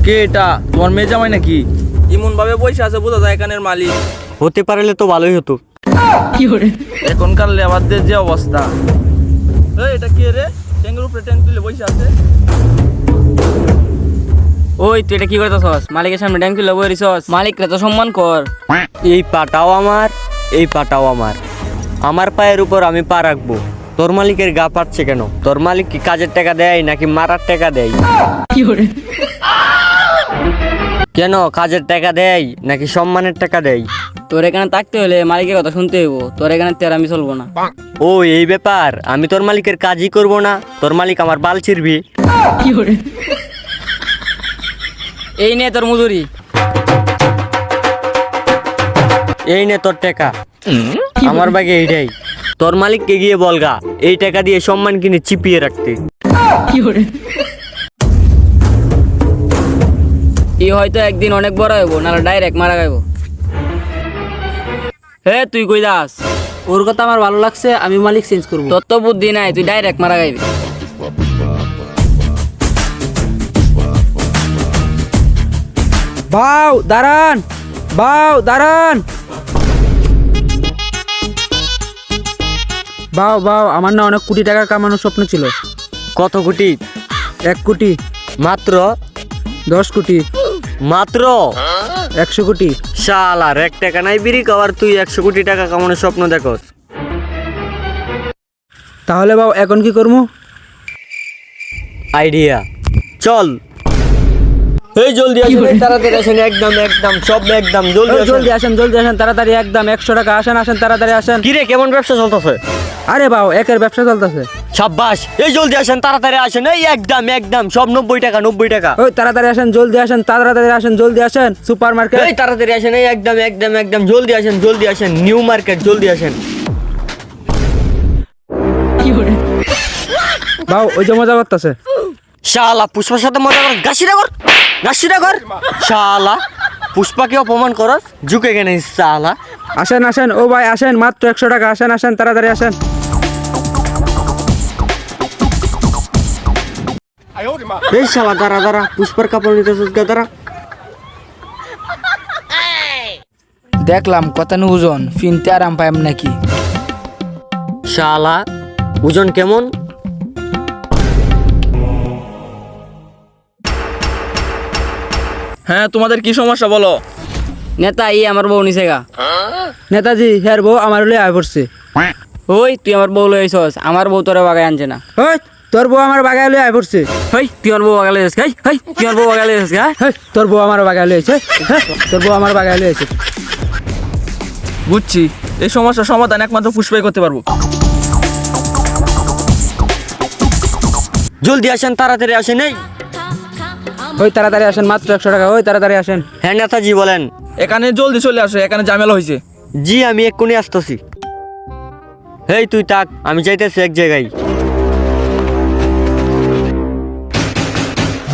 কে এটা? তোমার মেয়ে জামাই নাকি? এমন ভাবে বসে আছে, বোঝা যায় এখানের মালিক। হতে পারলে তো ভালোই হতো। এখনকার লেবারদের যে অবস্থা। এই এটা কে রে? ট্যাঙ্কের উপরে ট্যাঙ্ক তুলে বসে আছে। ওই তুই এটা কি করতেছস? মালিকের সামনে ট্যাঙ্ক তুলে বই রিছস। মালিকরে তো সম্মান কর। এই পাটাও আমার, এই পাটাও আমার। আমার পায়ের উপর আমি পা রাখবো। তোর মালিকের গা পাচ্ছে কেন? তোর মালিক কি কাজের টাকা দেয় নাকি মারার টাকা দেয়? কেন কাজের টাকা দেয় নাকি সম্মানের টাকা দেয়? তোর এখানে থাকতে হলে মালিকের কথা শুনতে হইব। তোর এখানে তেরামি চলবো না। ও এই ব্যাপার, আমি তোর মালিকের কাজই করব না, তোর মালিক আমার বাল ছিড়বি। এই নে তোর মজুরি। এই নে তোর টাকা। আমার বাগে এইটাই। তোর মালিককে গিয়ে বলগা এই টাকা দিয়ে সম্মান কিনে চিপিয়ে রাখতে। ই হয়তো একদিন অনেক বড় হইব, নাহলে ডাইরেক্ট মারা গাইব। হে তুই কই যাস? ওর কথা আমার ভালো লাগছে, আমি মালিক চেঞ্জ করবো। তোর তো বুদ্ধি নাই, তুই ডাইরেক্ট মারা গাইবি। বাউ দাঁড়ান, বাউ দাঁড়ান। বাউ বাউ, আমার না অনেক কোটি টাকা কামানোর স্বপ্ন ছিল। কত কোটি? 1 কোটি, মাত্র 10 কোটি, মাত্র 100 কোটি। শালার এক টাকা নাই বিড়ি খাওয়ার, তুই 100 কোটি টাকা কামানোর স্বপ্ন দেখোস? তাহলে বাউ এখন কি করবো? আইডিয়া, চল। এই জলদি আসেন, এই তাড়াতাড়ি আসেন, একদম একদম সব একদম জলদি আসেন। জলদি আসেন, জলদি আসেন, তাড়াতাড়ি একদম 100 টাকা। আসেন আসেন, তাড়াতাড়ি আসেন। কি রে, কেমন ব্যবসা চলতেছে? আরে বাউ, একের ব্যবসা চলতেছে। সাব্বাস, এই জলদি আসেন, তাড়াতাড়ি আসেন, এই একদম একদম সব 90 টাকা 90 টাকা। ওই তাড়াতাড়ি আসেন, জলদি আসেন, তাড়াতাড়ি আসেন, জলদি আসেন। Super market. এই তাড়াতাড়ি আসেন, এই একদম একদম একদম জলদি আসেন, জলদি আসেন, নিউ মার্কেট, জলদি আসেন। বাউ ওই যে মজা করতেছে। শালা পুষ্পার সাথে মজা কর, গাছিরা কর, গাছিরা কর। শালা পুষ্পাকে অপমান করস, ঝুঁকে কেন শালা? আসেন আসেন, ও ভাই আসেন, মাত্র 100 টাকা। আসেন আসেন, তাড়াতাড়ি আসেন। এই শালা দাঁড়া দাঁড়া, পুষ্পার কাপড় নিতেছিস গা, দাঁড়া। দেখলাম কত ওজন, ফিনতে আরাম পাইম নাকি? শালা ওজন কেমন? হ্যাঁ, তোমাদের কি সমস্যা বলো? নেতা ই আমার বউ নিছে গা। নেতাজি হের বউ আমার লয়ে আয় পড়ছে। ওই তুই আমার বউ লই আইছস, আমার বউ তোরে বাগায় আনছে না। ওই তোর বউ আমার বাগায় লয়ে আয় পড়ছে। হেই তুই আমার বউ বাগায় লই আইছস, হেই তুই আমার বউ বাগায় লই আইছস গা। হেই, তোর বউ আমার বাগায় লয়ে আইছে। তোর বউ আমার বাগায় লয়ে আইছে। বুঝছি, এই সমস্যার সমাধান একমাত্র পুষ্পাই করতে পারবো। জলদি আসেন, তাড়াতাড়ি আসেন। এই ওই তাড়াতাড়ি আসেন, মাত্র 100 টাকা। ওই তাড়াতাড়ি আসেন। হ্যাঁ নেতাজি বলেন। এখানে জলদি চলে আসো, এখানে ঝামেলা হয়েছে। জি আমি এক্ষুনি আসতেছি। এই তুই তাক, আমি যাইতেছি এক জায়গায়।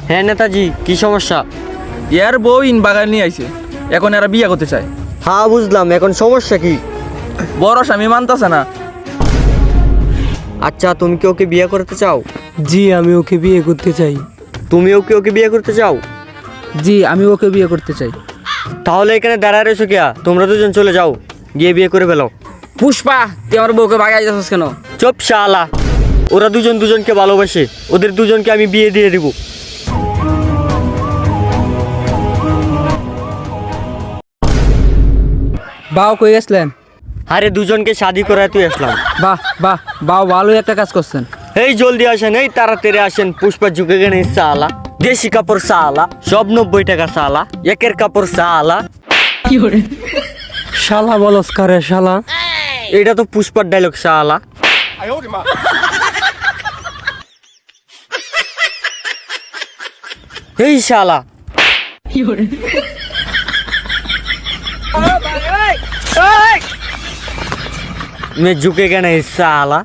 হ্যাঁ নেতাজি, কি সমস্যা? এর বউ ইন বাগান নিয়ে আইছে, এখন এরা বিয়ে করতে চায়। হ্যাঁ বুঝলাম, এখন সমস্যা কি? বড় স্বামী মানতেছে না। আচ্ছা তুমি কি ওকে বিয়ে করতে চাও? জি আমি ওকে বিয়ে করতে চাই। তুমিও কি ওকে বিয়ে করতে চাও? জি আমি ওকে বিয়ে করতে চাই। তাহলে এখানে দাঁড়ায় রয়েছো কিয়া? তোমরা দুজন চলে যাও, গিয়ে বিয়ে করে ফেলো। পুষ্পা তুই আমার বউকে বাগায় যাচ্ছিস কেন? চুপ শালা, ওরা দুজন দুজনকে ভালোবাসে, ওদের দুজনকে আমি বিয়ে দিয়ে দিব। বাউ কই গেছিলেন? আরে দুজনকে শাদি করায় তুই আসলাম। বাহ বাহ, বাউ ভালোই একটা কাজ করছেন। এই জলদি আসেন, এই তাড়াতাড়ি আসেন। পুষ্পা ঝুঁকে গেলে সালা, দেশি কাপড় সালা, সব 90 টাকা সালা, একের কাপড় সালা। শালা বলস কারে শালা? এটা তো পুষ্পার ডায়লগ সালা। এই শালা मैं झुकेगा नहीं साला।